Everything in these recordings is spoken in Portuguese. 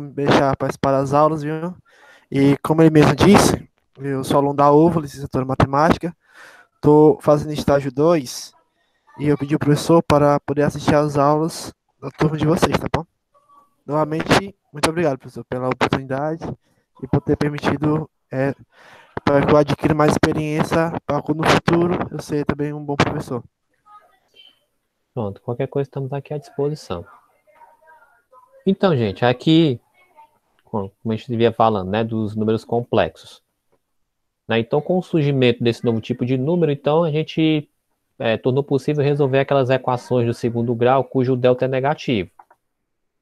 me deixar participar das aulas, viu? E como ele mesmo disse, eu sou aluno da UVA, licenciatura em Matemática, estou fazendo estágio 2 e eu pedi ao professor para poder assistir às aulas da turma de vocês, tá bom? Novamente, muito obrigado, professor, pela oportunidade e por ter permitido para que eu adquira mais experiência para quando no futuro eu ser também um bom professor. Pronto, qualquer coisa estamos aqui à disposição. Então, gente, aqui, como a gente devia falando, né, dos números complexos. Né? Então, com o surgimento desse novo tipo de número, então a gente tornou possível resolver aquelas equações do segundo grau cujo delta é negativo.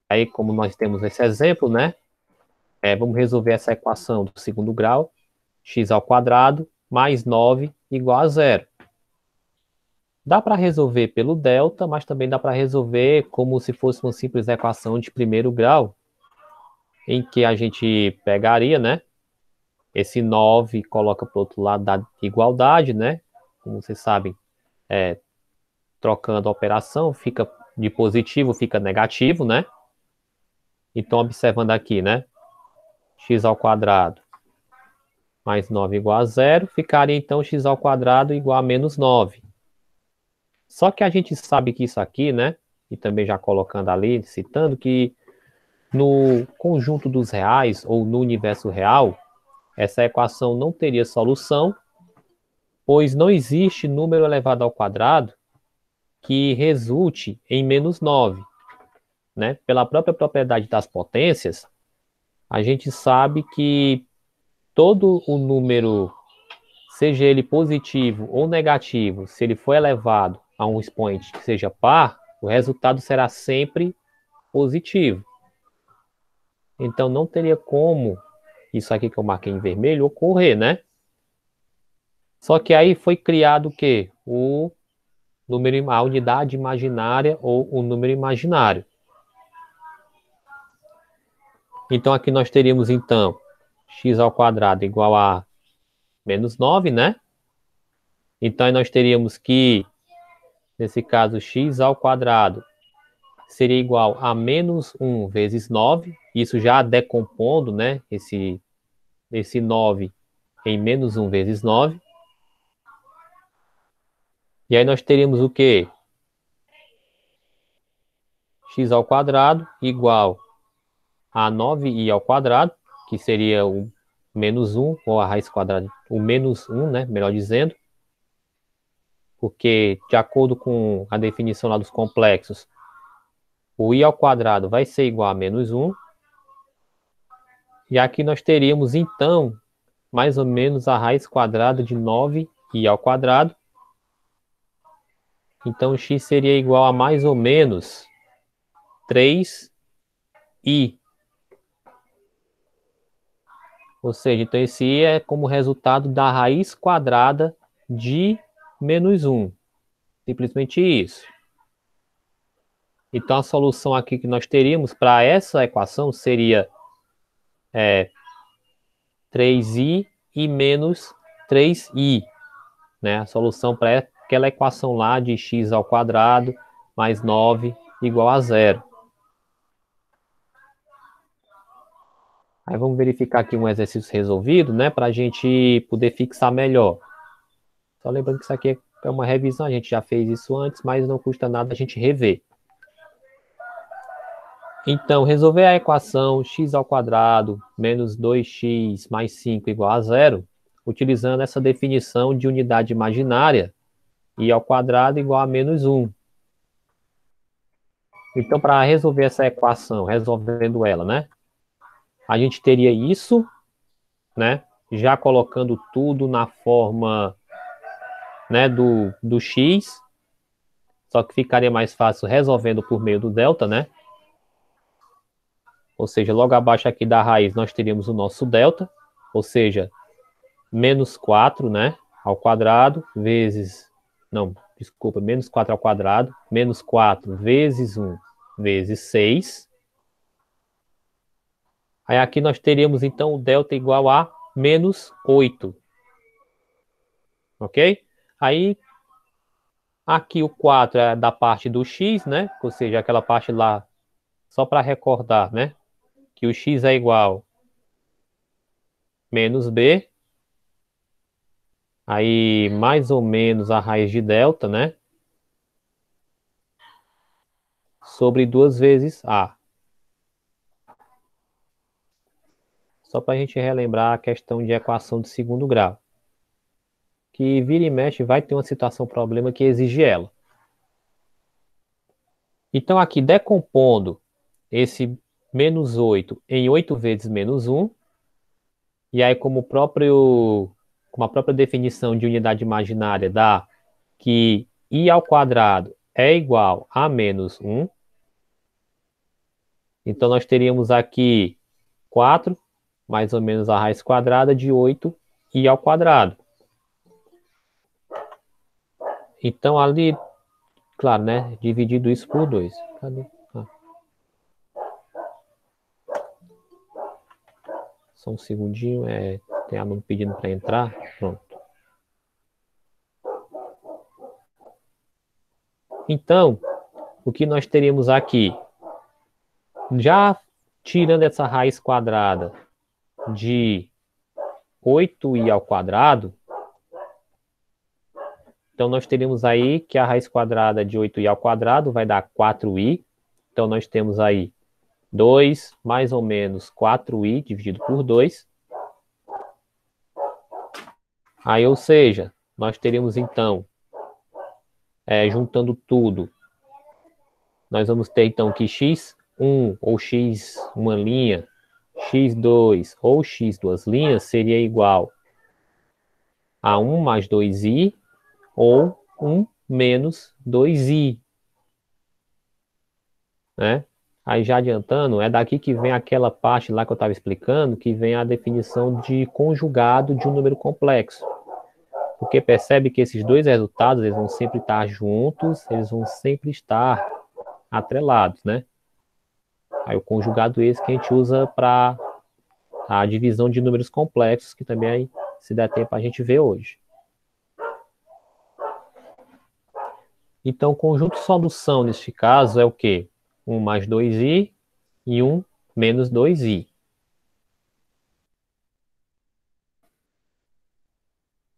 Aí, como nós temos esse exemplo, né, vamos resolver essa equação do segundo grau, x ao quadrado mais 9 igual a zero. Dá para resolver pelo delta, mas também dá para resolver como se fosse uma simples equação de primeiro grau, em que a gente pegaria, né, esse 9 coloca para o outro lado da igualdade, né? Como vocês sabem, trocando a operação, fica de positivo, fica negativo, né? Então, observando aqui, né? X ao quadrado mais 9 igual a zero, ficaria então x ao quadrado igual a menos 9. Só que a gente sabe que isso aqui, né? E também já colocando ali, citando que no conjunto dos reais ou no universo real, essa equação não teria solução, pois não existe número elevado ao quadrado que resulte em menos 9. Né? Pela própria propriedade das potências, a gente sabe que todo o número, seja ele positivo ou negativo, se ele for elevado a um expoente que seja par, o resultado será sempre positivo. Então não teria como isso aqui que eu marquei em vermelho ocorrer, né? Só que aí foi criado o quê? A unidade imaginária ou o número imaginário. Então aqui nós teríamos então x ao quadrado igual a menos 9, né? Então aí nós teríamos que, nesse caso, x ao quadrado seria igual a menos 1 vezes 9, isso já decompondo, né? Esse 9 em menos 1 vezes 9. E aí nós teríamos o quê? X ao quadrado igual a 9i ao quadrado, que seria o menos 1, ou a raiz quadrada, o menos 1, né? Melhor dizendo, porque de acordo com a definição lá dos complexos, o i ao quadrado vai ser igual a menos 1. E aqui nós teríamos, então, mais ou menos a raiz quadrada de 9i ao quadrado. Então, x seria igual a mais ou menos 3i. Ou seja, então esse i é como resultado da raiz quadrada de menos 1. Simplesmente isso. Então, a solução aqui que nós teríamos para essa equação seria 3i e menos 3i. Né? A solução para aquela equação lá de x ao quadrado mais 9 igual a zero. Aí vamos verificar aqui um exercício resolvido, né? Para a gente poder fixar melhor. Só lembrando que isso aqui é uma revisão, a gente já fez isso antes, mas não custa nada a gente rever. Então, resolver a equação x ao quadrado menos 2x mais 5 igual a zero, utilizando essa definição de unidade imaginária, i ao quadrado igual a menos 1. Então, para resolver essa equação, resolvendo ela, né? A gente teria isso, né? Já colocando tudo na forma, né, do x, só que ficaria mais fácil resolvendo por meio do delta, né? Ou seja, logo abaixo aqui da raiz nós teríamos o nosso delta, ou seja, menos 4, né, ao quadrado, vezes, não, desculpa, menos 4 ao quadrado, menos 4 vezes 1 vezes 6. Aí aqui nós teríamos então o delta igual a menos 8. Ok? Aí aqui o 4 é da parte do x, né? Ou seja, aquela parte lá, só para recordar, né? que o x é igual menos b, aí mais ou menos a raiz de delta, né? Sobre 2 vezes a. Só para a gente relembrar a questão de equação de segundo grau. Que vira e mexe vai ter uma situação, problema que exige ela. Então aqui, decompondo esse menos 8 em 8 vezes menos 1, e aí como a própria definição de unidade imaginária dá que i ao quadrado é igual a menos 1, então nós teríamos aqui 4, mais ou menos a raiz quadrada de 8i ao quadrado. Então ali, claro, né, dividido isso por 2. Cadê? Só um segundinho, tem aluno pedindo para entrar. Pronto. Então, o que nós teríamos aqui? Já tirando essa raiz quadrada de 8i ao quadrado, então nós teríamos aí que a raiz quadrada de 8i ao quadrado vai dar 4i. Então nós temos aí 2 mais ou menos 4i dividido por 2. Aí, ou seja, nós teríamos então, juntando tudo, nós vamos ter então que x1 ou x uma linha, x2 ou x duas linhas seria igual a 1 mais 2i ou 1 menos 2i. Né? Aí já adiantando, é daqui que vem aquela parte lá que eu estava explicando, que vem a definição de conjugado de um número complexo. Porque percebe que esses dois resultados, eles vão sempre estar juntos, eles vão sempre estar atrelados, né? Aí o conjugado esse que a gente usa para a divisão de números complexos, que também aí, se der tempo, a gente vê hoje. Então, o conjunto solução, neste caso, é o quê? 1 mais 2i e 1 menos 2i.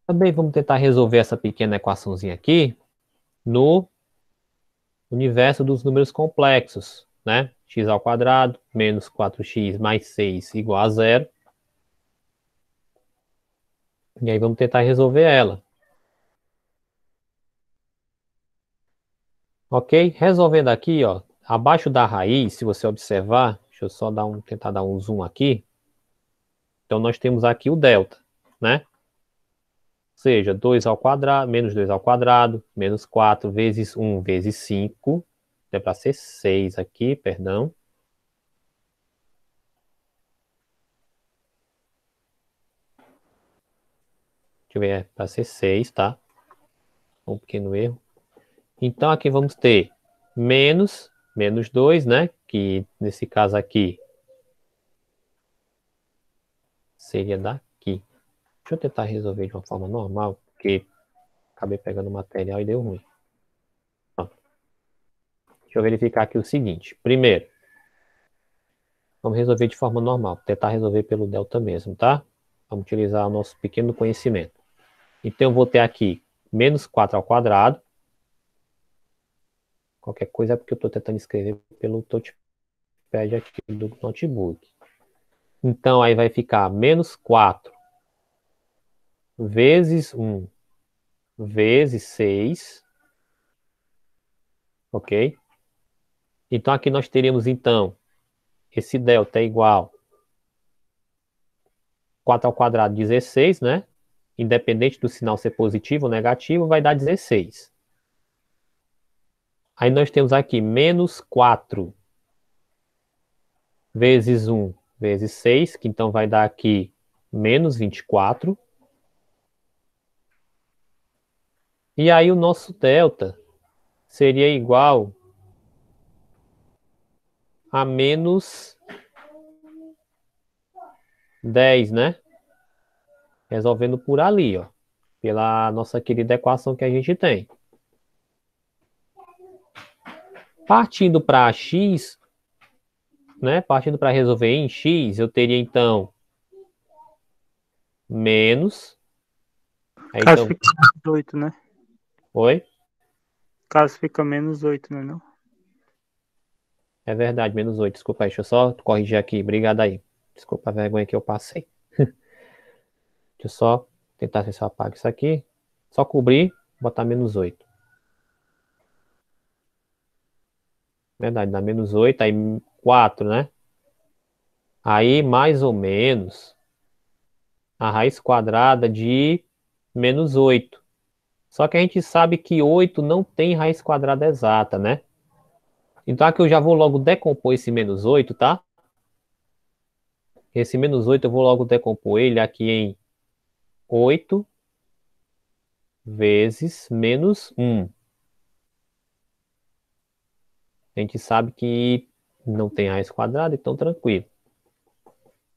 Também vamos tentar resolver essa pequena equaçãozinha aqui no universo dos números complexos, né? X ao quadrado menos 4x mais 6 igual a 0. E aí vamos tentar resolver ela. Ok? Resolvendo aqui, ó, abaixo da raiz, se você observar, deixa eu só tentar dar um zoom aqui. Então nós temos aqui o delta, né? Ou seja, 2 ao quadrado, menos 2 ao quadrado, menos 4 vezes 1 vezes 5. É para ser 6 aqui, perdão. Deixa eu ver, é para ser 6, tá? Um pequeno erro. Então aqui vamos ter menos 2, né? Que nesse caso aqui seria daqui. Deixa eu tentar resolver de uma forma normal, porque acabei pegando o material e deu ruim. Pronto. Deixa eu verificar aqui o seguinte. Primeiro, vamos resolver de forma normal. Tentar resolver pelo delta mesmo, tá? Vamos utilizar o nosso pequeno conhecimento. Então eu vou ter aqui menos 4 ao quadrado. Qualquer coisa é porque eu estou tentando escrever pelo touchpad aqui do notebook. Então aí vai ficar menos 4 vezes 1 vezes 6. Ok? Então aqui nós teríamos então esse delta é igual 4 ao quadrado 16, né? Independente do sinal ser positivo ou negativo, vai dar 16. Aí nós temos aqui menos 4 vezes 1 vezes 6, que então vai dar aqui menos 24. E aí o nosso delta seria igual a menos 10, né? Resolvendo por ali, ó. Pela nossa querida equação que a gente tem. Partindo para x, né? Partindo para resolver em x, eu teria então menos. Aí, Caso então, fica menos 8, né? oi? Caso fica menos 8, né? Não? É verdade, menos 8. Desculpa aí, deixa eu só corrigir aqui. Obrigado aí. Desculpa a vergonha que eu passei. Deixa eu só tentar ver se eu apago isso aqui. Só cobrir, botar menos 8. Verdade, dá menos 8, aí 4, né? Aí, mais ou menos, a raiz quadrada de menos 8. Só que a gente sabe que 8 não tem raiz quadrada exata, né? Então aqui eu já vou logo decompor esse menos 8, tá? Esse menos 8 eu vou logo decompor ele aqui em 8 vezes menos 1. A gente sabe que não tem raiz quadrada, então tranquilo.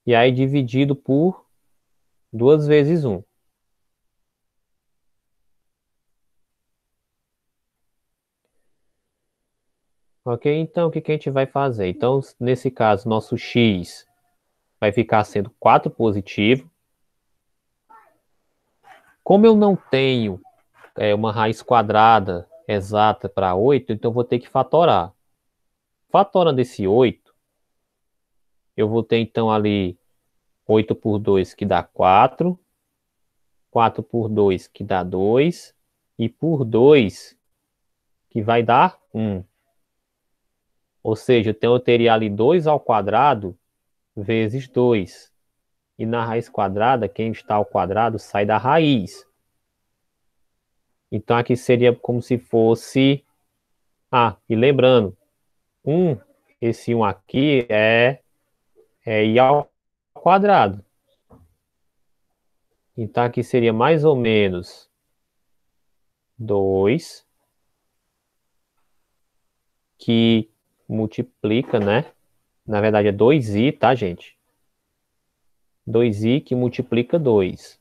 E aí dividido por 2 vezes 1. Ok? Então o que que a gente vai fazer? Então, nesse caso, nosso x vai ficar sendo 4 positivo. Como eu não tenho uma raiz quadrada exata para 8, então eu vou ter que fatorar. Fatorando esse 8, eu vou ter então ali 8 por 2 que dá 4, 4 por 2 que dá 2, e por 2 que vai dar 1. Ou seja, então eu teria ali 2 ao quadrado vezes 2. E na raiz quadrada, quem está ao quadrado sai da raiz. Então aqui seria como se fosse... Ah, e lembrando, 1, esse 1 aqui é i ao quadrado. Então aqui seria mais ou menos 2 que multiplica, né? Na verdade é 2i, tá, gente? 2i que multiplica 2.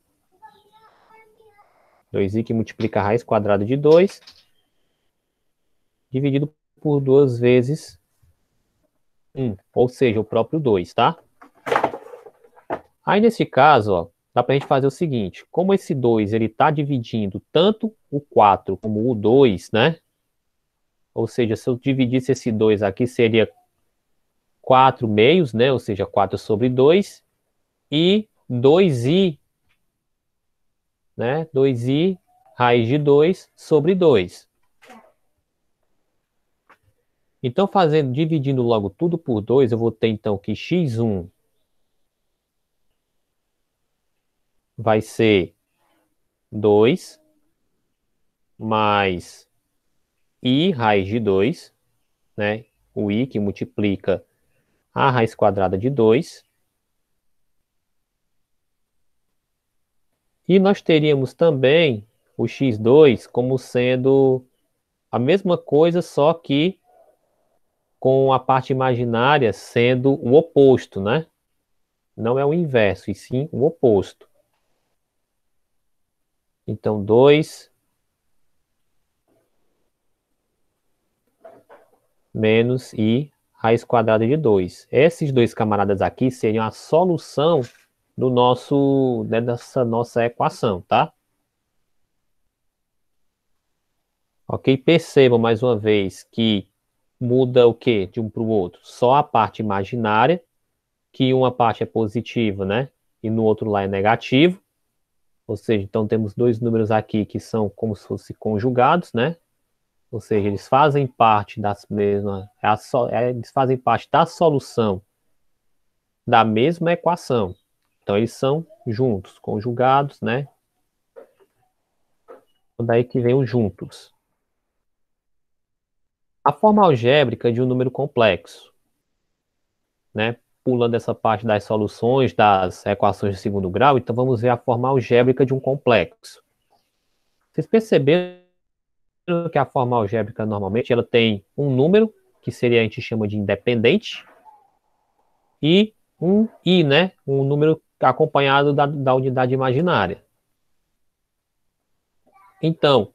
2i que multiplica a raiz quadrada de 2, dividido por 2 vezes 1, ou seja, o próprio 2, tá? Aí nesse caso, ó, dá pra gente fazer o seguinte, como esse 2 ele tá dividindo tanto o 4 como o 2, né? Ou seja, se eu dividisse esse 2 aqui, seria 4 meios, né? Ou seja, 4 sobre 2 e 2i, né? 2i raiz de 2 sobre 2. Então, dividindo logo tudo por 2, eu vou ter então que x1 vai ser 2 mais i raiz de 2, né? O i que multiplica a raiz quadrada de 2. E nós teríamos também o x2 como sendo a mesma coisa, só que com a parte imaginária sendo o oposto, né? Não é o inverso, e sim o oposto. Então, 2 menos i raiz quadrada de 2. Esses dois camaradas aqui seriam a solução dessa nossa equação, tá? Ok? Percebam mais uma vez que muda o que de um para o outro? Só a parte imaginária, que uma parte é positiva, né? E no outro lá é negativo. Ou seja, então temos dois números aqui que são como se fossem conjugados, né? Ou seja, eles fazem parte das mesmas, eles fazem parte da solução da mesma equação. Então eles são juntos, conjugados, né? Daí que vem os juntos. A forma algébrica de um número complexo, né? Pulando essa parte das soluções das equações de segundo grau, então vamos ver a forma algébrica de um complexo. Vocês perceberam que a forma algébrica normalmente ela tem um número, que seria a gente chama de independente, e um i, né? Um número acompanhado da unidade imaginária. Então,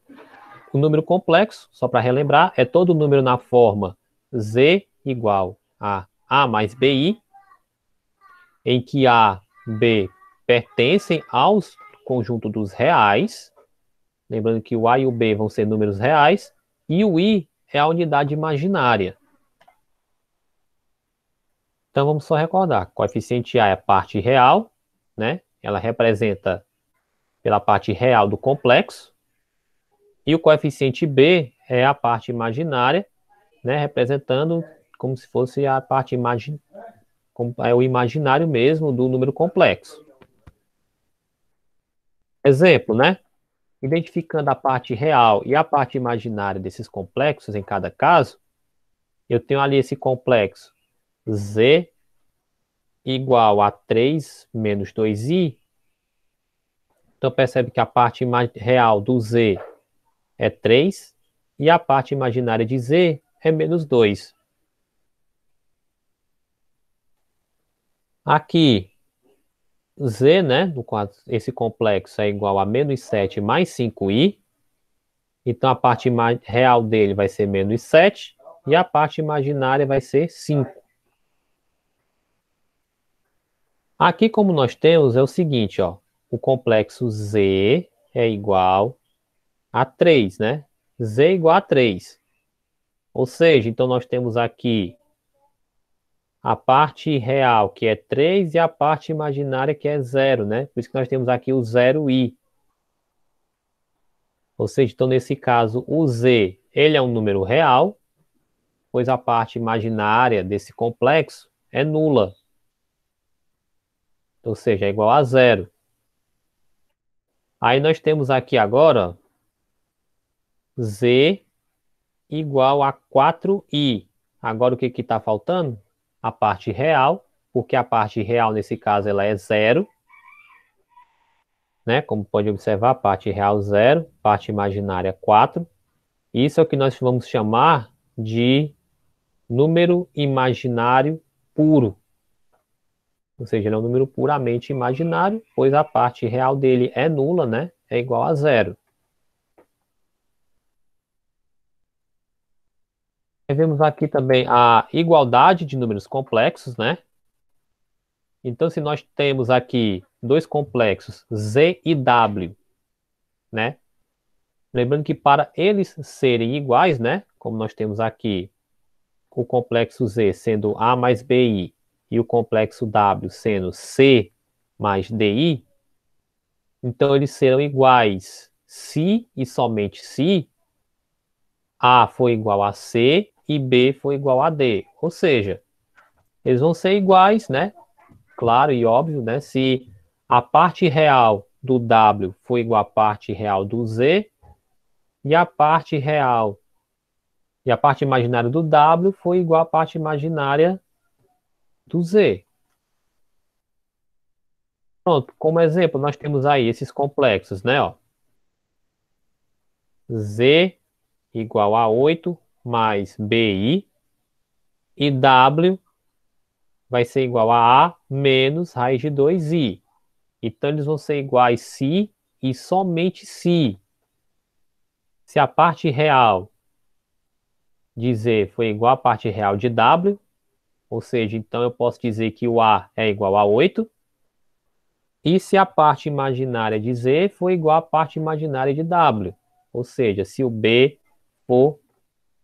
o número complexo, só para relembrar, é todo número na forma z igual a A mais BI, em que A e B pertencem ao conjunto dos reais. Lembrando que o A e o B vão ser números reais. E o I é a unidade imaginária. Então, vamos só recordar. Coeficiente A é a parte real, né? Ela representa pela parte real do complexo. E o coeficiente B é a parte imaginária, né? Representando como se fosse a parte é o imaginário mesmo do número complexo. Exemplo, né? Identificando a parte real e a parte imaginária desses complexos em cada caso, eu tenho ali esse complexo Z igual a 3 menos 2i. Então, percebe que a parte real do Z é 3 e a parte imaginária de Z é menos 2. Aqui, Z, né, no quadro, esse complexo é igual a menos 7 mais 5i. Então, a parte real dele vai ser menos 7 e a parte imaginária vai ser 5. Aqui, como nós temos, é o seguinte, ó. O complexo Z é igual a 3, né? Z é igual a 3. Ou seja, então nós temos aqui a parte real, que é 3, e a parte imaginária, que é 0, né? Por isso que nós temos aqui o 0i. Ou seja, então nesse caso, o Z, ele é um número real, pois a parte imaginária desse complexo é nula. Ou seja, é igual a 0. Aí nós temos aqui agora, ó, Z igual a 4i. Agora o que está faltando? A parte real, porque a parte real nesse caso ela é 0. Né? Como pode observar, parte real 0, parte imaginária 4. Isso é o que nós vamos chamar de número imaginário puro. Ou seja, ele é um número puramente imaginário, pois a parte real dele é nula, né? É igual a 0. Vemos aqui também a igualdade de números complexos, né? Então, se nós temos aqui dois complexos, Z e W, né? Lembrando que para eles serem iguais, né? Como nós temos aqui o complexo Z sendo A mais BI e o complexo W sendo C mais DI, então eles serão iguais se e somente se A for igual a C e B for igual a D. Ou seja, eles vão ser iguais, né? Claro e óbvio, né? Se a parte real do W for igual à parte real do Z e a parte real e a parte imaginária do W for igual à parte imaginária do Z. Pronto, como exemplo, nós temos aí esses complexos, né? Ó. Z igual a 8 mais BI e W vai ser igual a A menos raiz de 2i. Então, eles vão ser iguais se e somente se a parte real de Z for igual à parte real de W, ou seja, então eu posso dizer que o A é igual a 8, e se a parte imaginária de Z for igual à parte imaginária de W, ou seja, se o B for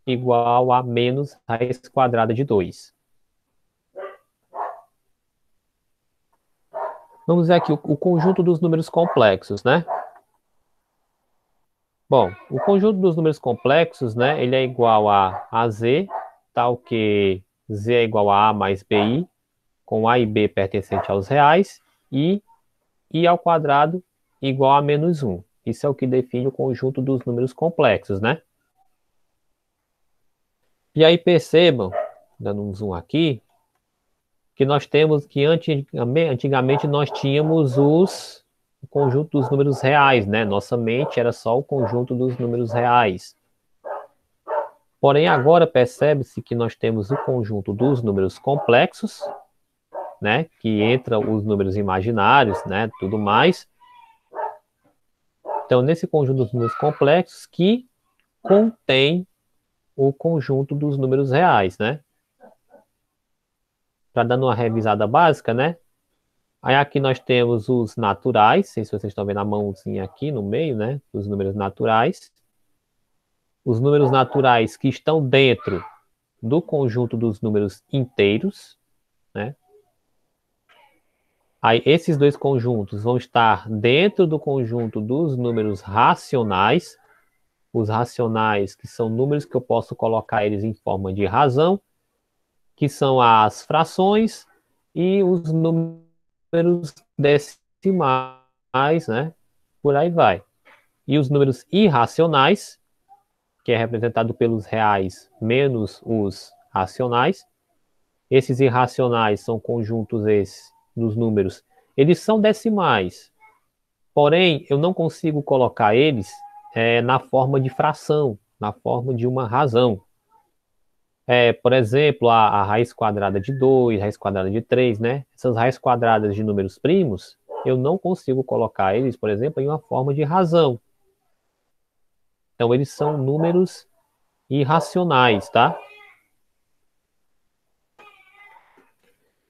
igual a menos raiz quadrada de 2. Vamos ver aqui o conjunto dos números complexos, né? Bom, o conjunto dos números complexos, né, ele é igual a Z, tal que Z é igual a mais BI, com A e B pertencente aos reais, e I ao quadrado igual a menos 1. Isso é o que define o conjunto dos números complexos, né? E aí percebam, dando um zoom aqui, que nós temos que antigamente nós tínhamos o conjunto dos números reais, né? Nossa mente era só o conjunto dos números reais. Porém, agora percebe-se que nós temos o conjunto dos números complexos, né? Que entra os números imaginários, né? Tudo mais. Então, nesse conjunto dos números complexos que contém o conjunto dos números reais, né? para dar uma revisada básica, né? Aí aqui nós temos os naturais, não sei se vocês estão vendo a mãozinha aqui no meio, né? Os números naturais. Os números naturais que estão dentro do conjunto dos números inteiros, né? Aí esses dois conjuntos vão estar dentro do conjunto dos números racionais. Os racionais, que são números que eu posso colocar eles em forma de razão, que são as frações e os números decimais, né? Por aí vai. E os números irracionais, que é representado pelos reais menos os racionais. Esses irracionais são conjuntos esses dos números. Eles são decimais, porém eu não consigo colocar eles na forma de fração, na forma de uma razão. Por exemplo, a raiz quadrada de 2, raiz quadrada de 3, né? Essas raízes quadradas de números primos, eu não consigo colocar eles, por exemplo, em uma forma de razão. Então, eles são números irracionais, tá?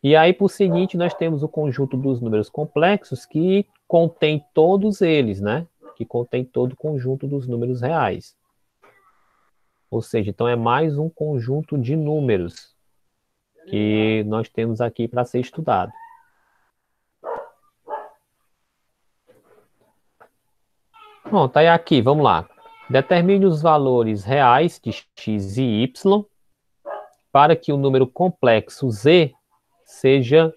E aí, por seguinte, nós temos o conjunto dos números complexos que contém todos eles, né? Que contém todo o conjunto dos números reais. Ou seja, então é mais um conjunto de números que nós temos aqui para ser estudado. Pronto, aí aqui, vamos lá. Determine os valores reais de x e y para que o número complexo z seja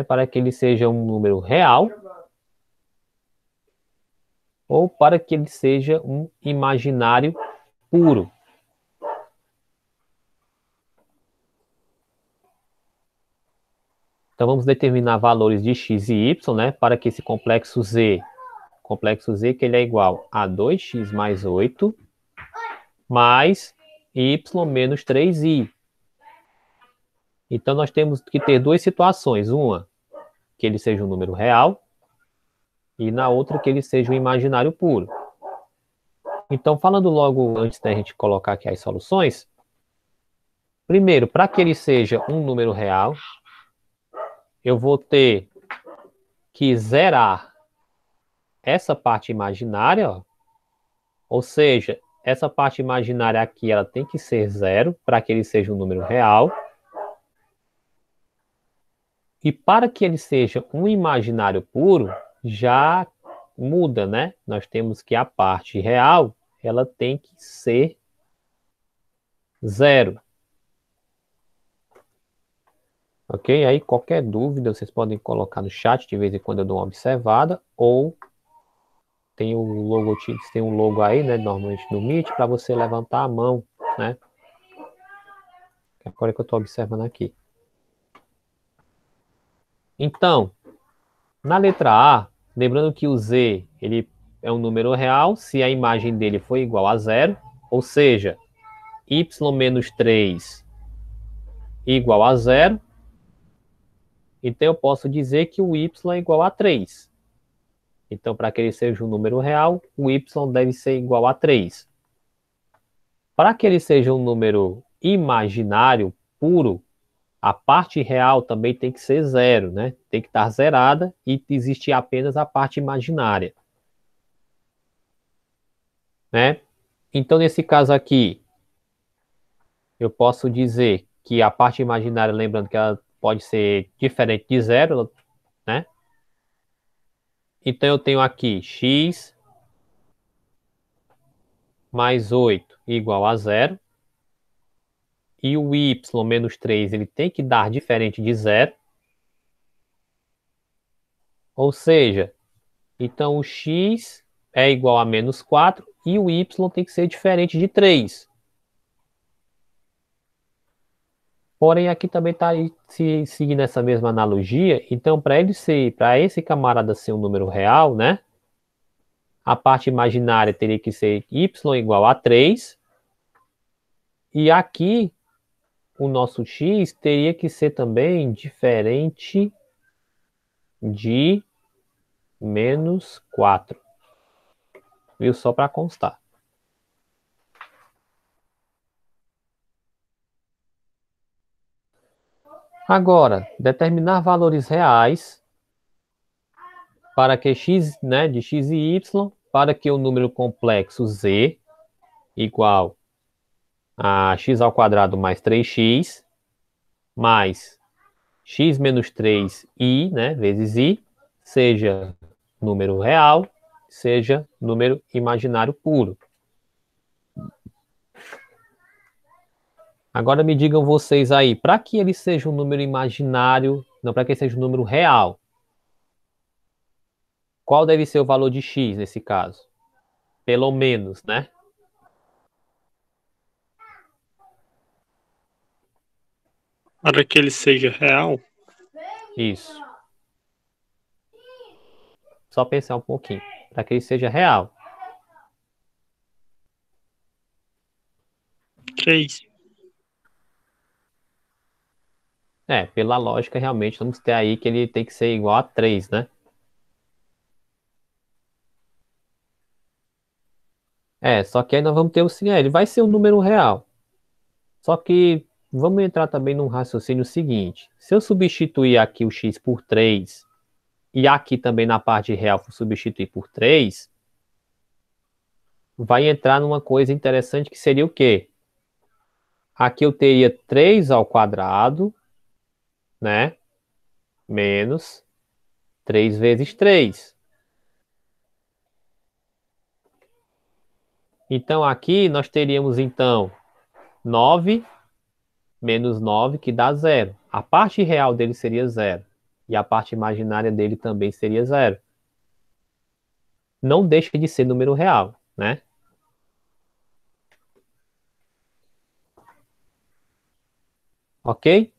para que ele seja um número real ou para que ele seja um imaginário puro. Então vamos determinar valores de x e y, né, para que esse complexo z que ele é igual a 2x mais 8 mais y menos 3i. Então nós temos que ter duas situações, uma que ele seja um número real e na outra que ele seja um imaginário puro. Então, falando logo antes da gente colocar aqui as soluções, primeiro, para que ele seja um número real, eu vou ter que zerar essa parte imaginária, ó. Ou seja, essa parte imaginária aqui ela tem que ser zero para que ele seja um número real. E para que ele seja um imaginário puro, já muda, né? Nós temos que a parte real ela tem que ser zero. Ok? Aí qualquer dúvida vocês podem colocar no chat, de vez em quando eu dou uma observada, ou tem o logotipo, tem um logo aí, né, normalmente no Meet, para você levantar a mão, né? Agora que eu estou observando aqui. Então, na letra A, lembrando que o Z ele é um número real se a imagem dele for igual a zero, ou seja, y menos 3 igual a zero, então eu posso dizer que o y é igual a 3. Então, para que ele seja um número real, o y deve ser igual a 3. Para que ele seja um número imaginário puro, a parte real também tem que ser zero, né? Tem que estar zerada e existir apenas a parte imaginária, né? Então, nesse caso aqui, eu posso dizer que a parte imaginária, lembrando que ela pode ser diferente de zero, né? Então, eu tenho aqui x mais 8 igual a zero. E o y menos 3 ele tem que dar diferente de zero. Ou seja, então o x é igual a menos 4 e o y tem que ser diferente de 3. Porém, aqui também está se seguindo essa mesma analogia. Então, para esse camarada ser um número real, né? A parte imaginária teria que ser y igual a 3. E aqui, o nosso x teria que ser também diferente de menos 4. Viu? Só para constar. Agora, determinar valores reais para que x, né, de x e y, para que o número complexo z igual a x ao quadrado mais 3x mais x menos 3i, né, vezes i, seja número real, seja número imaginário puro. Agora me digam vocês aí, para que ele seja um número imaginário, não, para que ele seja um número real, qual deve ser o valor de x nesse caso? Pelo menos, né? Para que ele seja real, Isso. Só pensar um pouquinho, para que ele seja real. 3. Pela lógica, realmente, vamos ter aí que ele tem que ser igual a 3, né? Só que aí nós vamos ter o seguinte, ele vai ser um número real. Só que vamos entrar também num raciocínio seguinte. Se eu substituir aqui o x por 3 e aqui também na parte real for substituir por 3, vai entrar numa coisa interessante que seria o quê? Aqui eu teria 3 ao quadrado, né? Menos 3 vezes 3. Então aqui nós teríamos então 9 menos 9, que dá 0. A parte real dele seria 0. E a parte imaginária dele também seria 0. Não deixa de ser número real, né? Ok?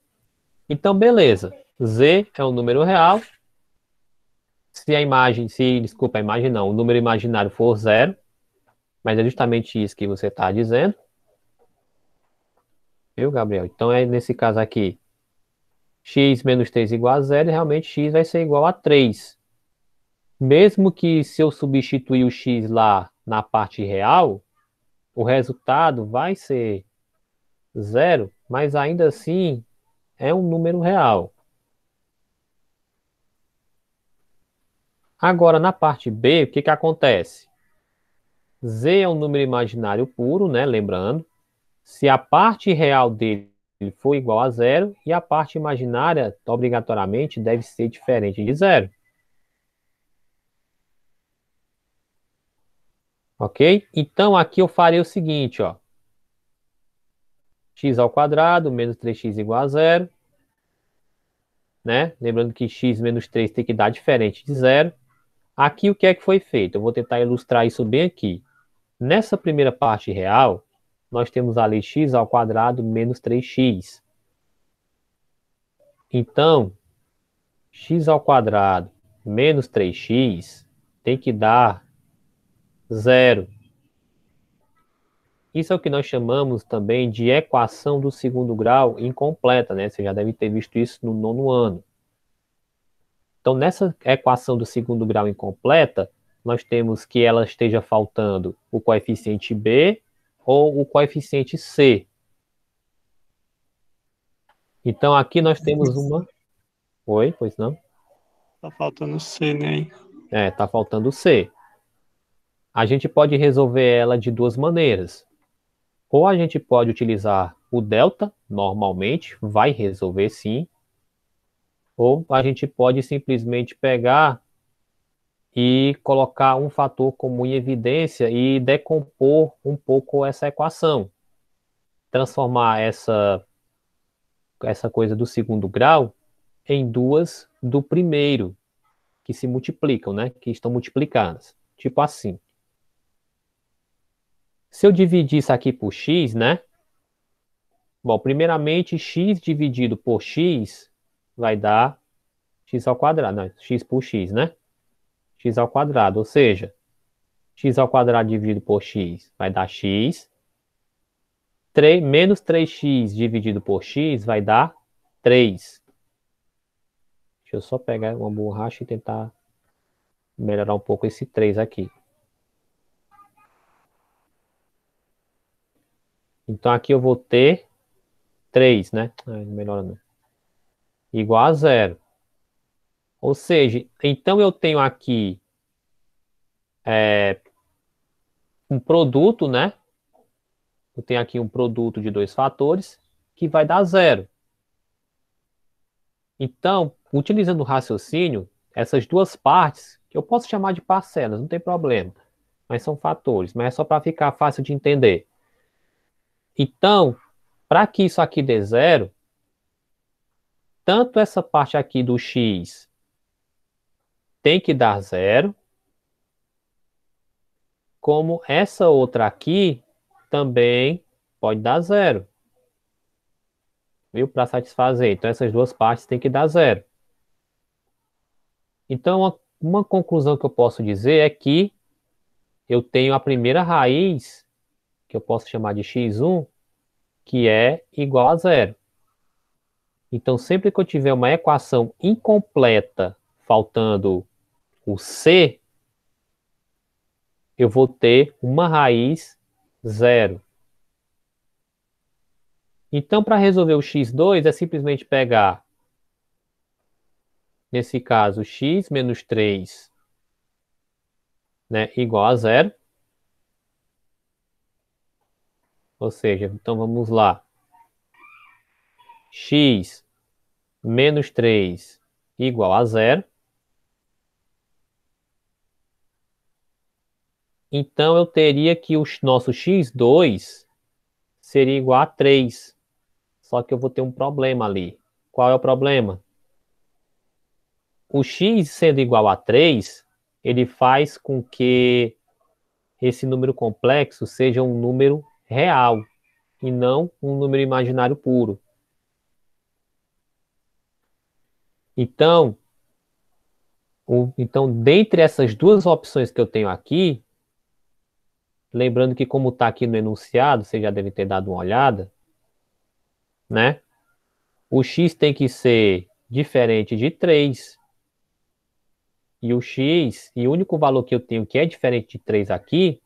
Então, beleza. Z é um número real. Desculpa, a imagem não, o número imaginário for 0, mas é justamente isso que você está dizendo. Viu, Gabriel? Então, nesse caso aqui, x menos 3 igual a 0, e realmente x vai ser igual a 3. Mesmo que se eu substituir o x lá na parte real, o resultado vai ser 0, mas ainda assim é um número real. Agora, na parte B, o que acontece? Z é um número imaginário puro, né? Lembrando, se a parte real dele for igual a 0 e a parte imaginária, obrigatoriamente, deve ser diferente de 0. Ok? Então, aqui eu farei o seguinte, ó. X ao quadrado menos 3x igual a 0. Né? Lembrando que x menos 3 tem que dar diferente de 0. Aqui o que é que foi feito? Eu vou tentar ilustrar isso bem aqui. Nessa primeira parte real, nós temos ali x ao quadrado menos 3x. Então, x ao quadrado menos 3x tem que dar 0. Isso é o que nós chamamos também de equação do segundo grau incompleta, né? Você já deve ter visto isso no nono ano. Então, nessa equação do segundo grau incompleta, nós temos que ela esteja faltando o coeficiente b ou o coeficiente c. Então, aqui nós temos uma... Oi, pois não? tá faltando C, né? Tá faltando o c. A gente pode resolver ela de duas maneiras. Ou a gente pode utilizar o delta, normalmente, vai resolver sim. Ou a gente pode simplesmente pegar e colocar um fator comum em evidência e decompor um pouco essa equação. Transformar essa coisa do segundo grau em duas do primeiro, que se multiplicam, né? Que estão multiplicadas. Tipo assim. Se eu dividir isso aqui por x, né? Bom, primeiramente, x dividido por x vai dar x ao quadrado. Não, x por x, né? X ao quadrado, ou seja, x ao quadrado dividido por x vai dar x. Menos 3x dividido por x vai dar 3. Deixa eu só pegar uma borracha e tentar melhorar um pouco esse 3 aqui. Então aqui eu vou ter 3, né? Não melhora não. igual a zero. Ou seja, então eu tenho aqui um produto, né? Eu tenho aqui um produto de dois fatores que vai dar zero. Então, utilizando o raciocínio, essas duas partes, que eu posso chamar de parcelas, não tem problema, mas são fatores, mas é só para ficar fácil de entender. Então, para que isso aqui dê zero, tanto essa parte aqui do x tem que dar zero, como essa outra aqui também pode dar zero. Viu? Para satisfazer. Então, essas duas partes têm que dar zero. Então, uma conclusão que eu posso dizer é que eu tenho a primeira raiz, que eu posso chamar de x1, que é igual a zero. Então, sempre que eu tiver uma equação incompleta, faltando o c, eu vou ter uma raiz zero. Então, para resolver o x2, é simplesmente pegar, nesse caso, x menos 3, né, igual a zero. Ou seja, então vamos lá. X menos 3 igual a zero. Então eu teria que o nosso x2 seria igual a 3. Só que eu vou ter um problema ali. Qual é o problema? O x sendo igual a 3, ele faz com que esse número complexo seja um número real e não um número imaginário puro. Então, dentre essas duas opções que eu tenho aqui, lembrando que como está aqui no enunciado, você já deve ter dado uma olhada, né? O x tem que ser diferente de 3. E o x, e o único valor que eu tenho que é diferente de 3 aqui,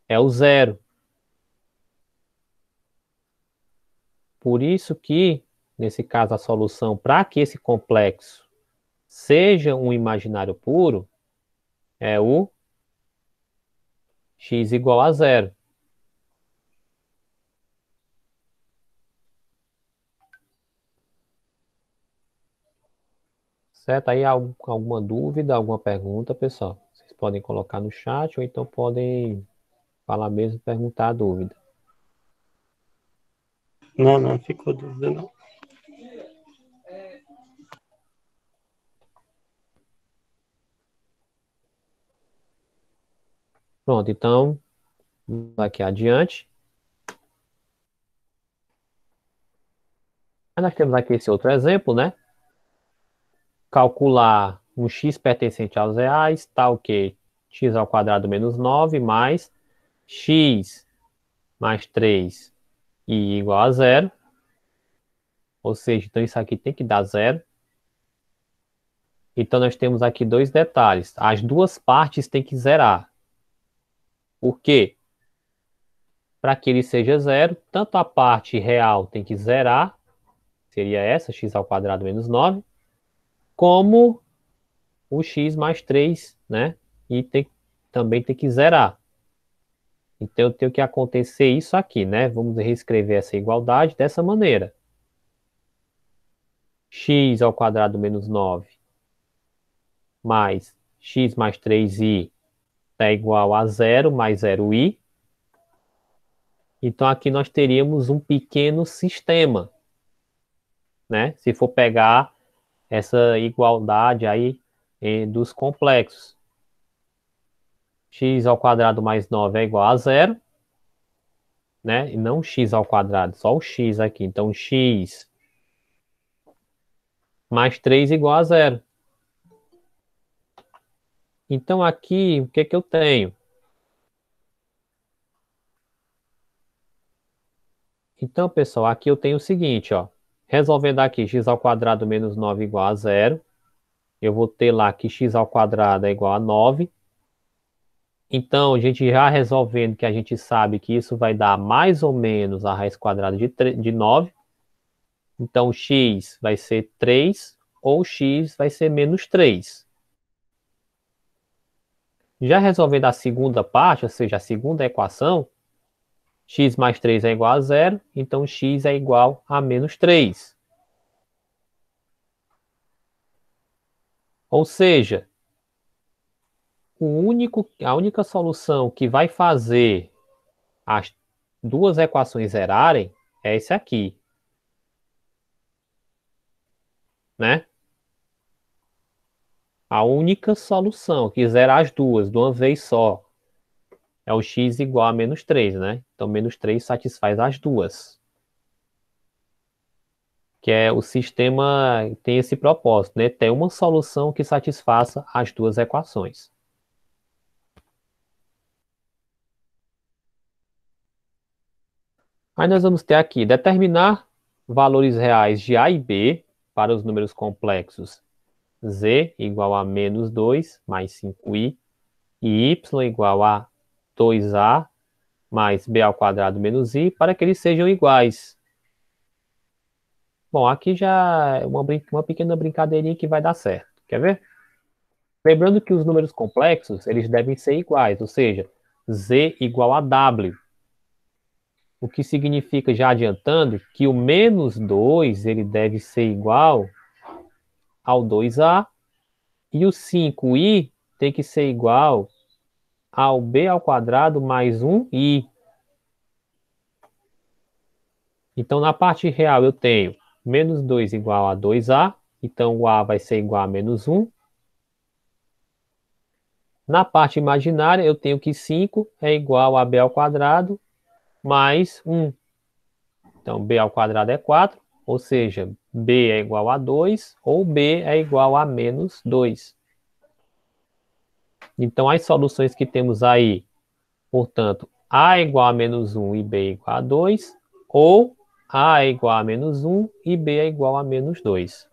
é o zero. Por isso que, nesse caso, a solução para que esse complexo seja um imaginário puro é o x igual a zero. Certo? Aí alguma dúvida, alguma pergunta, pessoal? Vocês podem colocar no chat ou então podem falar mesmo e perguntar a dúvida. Não, não ficou dúvida, não. Pronto, então, aqui adiante. Aí nós temos aqui esse outro exemplo, né? Calcular um x pertencente aos reais, tal que x ao quadrado menos 9 mais x mais 3 e igual a zero. Ou seja, então isso aqui tem que dar zero. Então nós temos aqui dois detalhes. As duas partes têm que zerar. Por quê? Para que ele seja zero, tanto a parte real tem que zerar, seria essa, x ao quadrado menos 9, como o x mais 3, né? E também tem que zerar. Então eu tenho que acontecer isso aqui, né? Vamos reescrever essa igualdade dessa maneira. X ao quadrado menos 9 mais x mais 3i é igual a zero mais 0i. Então aqui nós teríamos um pequeno sistema, né? Se for pegar essa igualdade aí dos complexos. X ao quadrado mais 9 é igual a zero, né? E não x ao quadrado, só o x aqui. Então x mais 3 igual a zero. Então aqui, o que que eu tenho? Então, pessoal, aqui eu tenho o seguinte, ó. Resolvendo aqui, x ao quadrado menos 9 igual a zero. Eu vou ter lá que x ao quadrado é igual a 9. Então, a gente já resolvendo que a gente sabe que isso vai dar mais ou menos a raiz quadrada de 9. Então, x vai ser 3 ou x vai ser menos 3. Já resolvendo a segunda parte, ou seja, a segunda equação, x mais 3 é igual a 0, então x é igual a menos 3. Ou seja, a única solução que vai fazer as duas equações zerarem é esse aqui, né? A única solução que zera as duas de uma vez só é o x igual a menos 3, né? Então, menos 3 satisfaz as duas. Que é o sistema tem esse propósito, né? Ter uma solução que satisfaça as duas equações. Aí nós vamos ter aqui, determinar valores reais de A e B para os números complexos z igual a menos 2 mais 5i e y igual a 2a mais b ao quadrado menos i para que eles sejam iguais. Bom, aqui já é uma pequena brincadeirinha que vai dar certo. Quer ver? Lembrando que os números complexos, eles devem ser iguais, ou seja, z igual a w. O que significa, já adiantando, que o menos 2 ele deve ser igual ao 2a e o 5i tem que ser igual ao b ao quadrado mais 1i. Então, na parte real, eu tenho menos 2 igual a 2a, então o a vai ser igual a menos 1. Na parte imaginária, eu tenho que 5 é igual a b ao quadrado mais 1. Então, b ao quadrado é 4, ou seja, b é igual a 2 ou b é igual a menos 2. Então, as soluções que temos aí, portanto, a é igual a menos 1 e b é igual a 2, ou a é igual a menos 1 e b é igual a menos 2.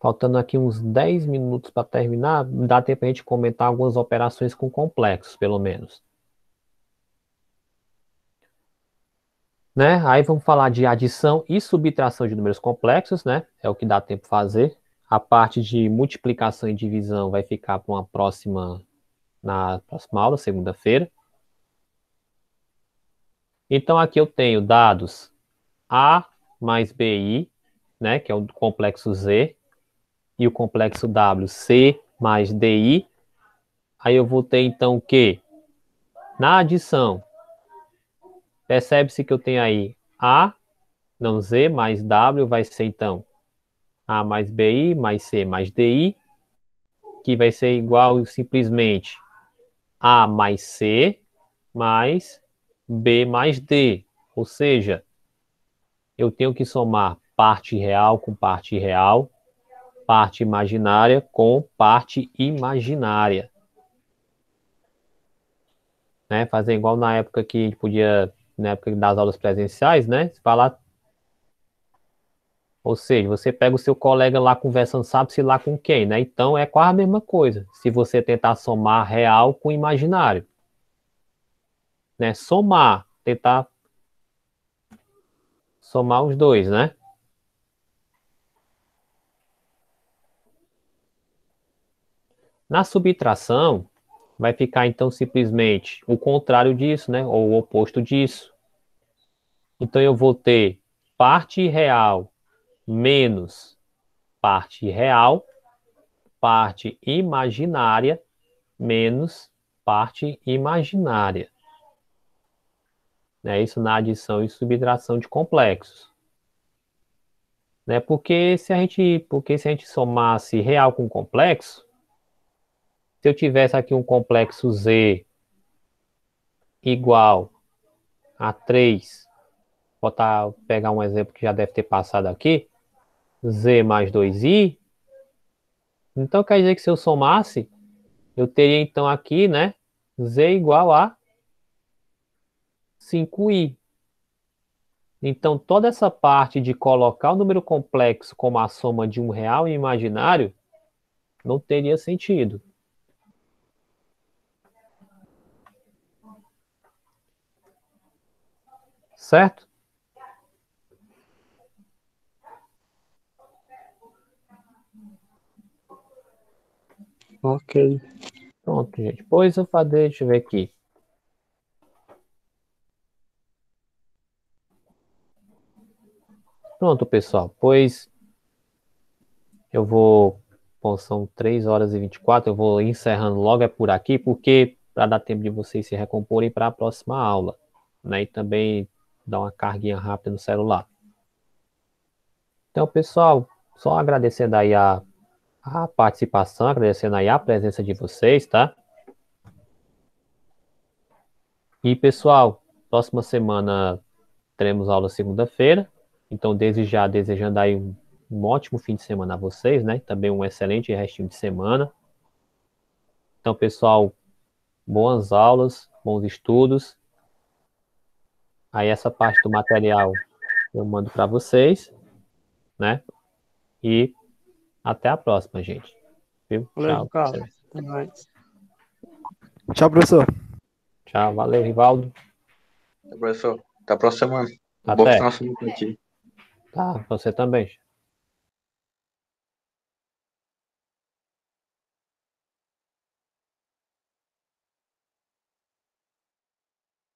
Faltando aqui uns 10 minutos para terminar, dá tempo para a gente comentar algumas operações com complexos, pelo menos. Né? Aí vamos falar de adição e subtração de números complexos, né? É o que dá tempo fazer. A parte de multiplicação e divisão vai ficar para na próxima aula, segunda-feira. Então aqui eu tenho dados A mais BI, né? Que é o complexo Z, e o complexo W, C mais DI. Aí eu vou ter então o quê? Na adição, percebe-se que eu tenho aí Z mais W vai ser então A mais BI mais C mais DI, que vai ser igual simplesmente A mais C mais B mais D. Ou seja, eu tenho que somar parte real com parte real, parte imaginária com parte imaginária. Né? Fazer igual na época que a gente podia, na época das aulas presenciais, né? Falar. Ou seja, você pega o seu colega lá conversando, sabe-se lá com quem, né? Então é quase a mesma coisa. Se você tentar somar real com imaginário. Né? Tentar somar os dois, né? Na subtração, vai ficar então simplesmente o contrário disso, né? Ou o oposto disso. Então eu vou ter parte real menos parte real, parte imaginária menos parte imaginária. Né? Isso na adição e subtração de complexos. Né? Porque se a gente somasse real com complexo, se eu tivesse aqui um complexo Z igual a 3, pegar um exemplo que já deve ter passado aqui, Z mais 2i, então quer dizer que se eu somasse, eu teria então aqui, né, Z igual a 5i. Então, toda essa parte de colocar o número complexo como a soma de um real e imaginário não teria sentido. certo? Ok. Pronto, gente. Pois eu falei, deixa eu ver aqui. Pronto, pessoal. Pois eu vou. Bom, são 3h24. Eu vou encerrando logo por aqui, porque para dar tempo de vocês se recomporem para a próxima aula, né? E também dar uma carguinha rápida no celular. Então, pessoal, só agradecendo aí a participação, agradecendo aí a presença de vocês, tá? E, pessoal, próxima semana teremos aula segunda-feira. Então, desde já, desejando aí um ótimo fim de semana a vocês, né? Também um excelente restinho de semana. Então, pessoal, boas aulas, bons estudos. Aí, essa parte do material eu mando para vocês, né? E até a próxima, gente. Viu? Valeu, Tchau. Carlos. Até mais. Tchau, professor. Tchau. Valeu, Rivaldo. Professor, até a próxima semana. Boa Até. final de semana pra ti. Tá, você também.